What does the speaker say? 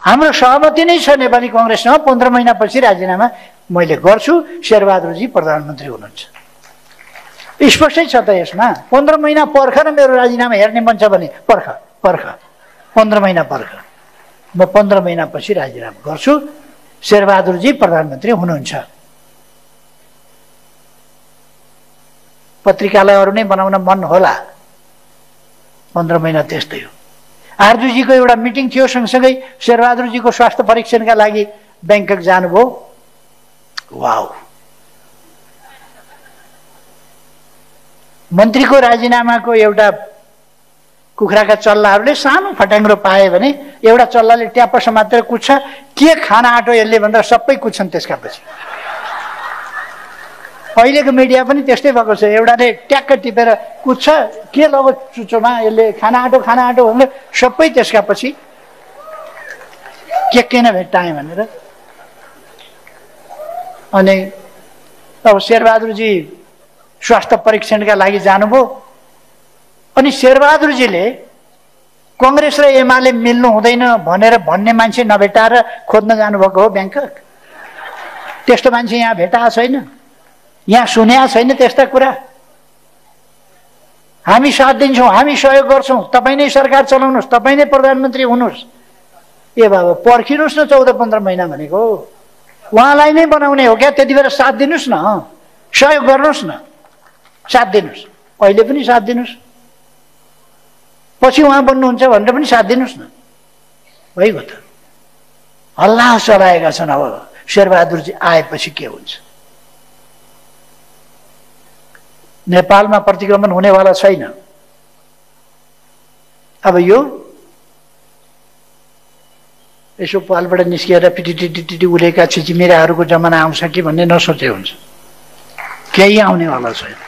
हाम्रो सहमति नै छ नेपाली कांग्रेससँग 15 महिनापछि राजीनामा मैले गर्छु, शेरबहादुरजी प्रधानमन्त्री हुनुहुन्छ। स्पष्टै छ त यसमा। 15 महिना पर्ख र मेरो राजीनामा हेर्ने मन छ भने पर्ख 15 महिना पर्ख। म 15 महिनापछि राजीनामा गर्छु, शेरबहादुरजी प्रधानमन्त्री हुनुहुन्छ। पत्रिकालयहरू नै बनाउन मन होला, 15 महिना त्यस्तै हो। आरजुजीको एउटा मिटिङ थियो, सँगसँगै शेरबहादुरजीको स्वास्थ्य परीक्षणका लागि ब्याङ्कक जानुभयो। वाउ, मन्त्रीको राजीनामाको एउटा कुखुराका चल्लाहरूले सानो फट्याङ्ग्रो पाए भने एउटा चल्लाले ट्याप्प समातेर कुद्छ, के खान आँटो यसले भन्दा सबै कुद्छन् त्यसका पछि। अहिलेको मिडिया पनि त्यस्तै भएको छ, एउटाले ट्याक्क टिपेर कुद्छ, के लगो चुचोमा यसले खाना आँटो भनेर सबै त्यसका पछि के किन भेट्टाएँ भनेर। अनि अब शेरबहादुरजी स्वास्थ्य परीक्षणका लागि जानुभयो। अनि शेरबहादुरजीले कांग्रेस र एमाले मिल्नु हुँदैन भनेर भन्ने मान्छे नभेटाएर खोज्न जानुभएको हो ब्याङ्कक। त्यस्तो मान्छे यहाँ भेटाएको छैन, यहाँ सुनेको छैन त्यस्ता कुरा। हामी साथ दिन्छौँ, हामी सहयोग गर्छौँ, तपाईँ नै सरकार चलाउनुहोस्, तपाईँ नै प्रधानमन्त्री हुनुहोस्। ए बाबा पर्खिनुहोस् न, 14-15 महिना भनेको उहाँलाई नै बनाउने हो क्या। त्यति बेला साथ दिनुहोस् न, सहयोग गर्नुहोस् न, साथ दिनुहोस्। अहिले पनि साथ दिनुहोस्, पछि उहाँ बन्नुहुन्छ भनेर पनि साथ दिनुहोस् न। भइगयो त। हल्ला चलाएका छन्। अब शेरबहादुरजी आएपछि के हुन्छ? नेपालमा प्रतिक्रमण हुनेवाला छैन। अब यो यसो पालबाट निस्किएर पिटिटिटिटी उलेका छिचिमेराहरूको जमाना आउँछ कि भन्ने नसोचे हुन्छ, केही आउनेवाला छैन।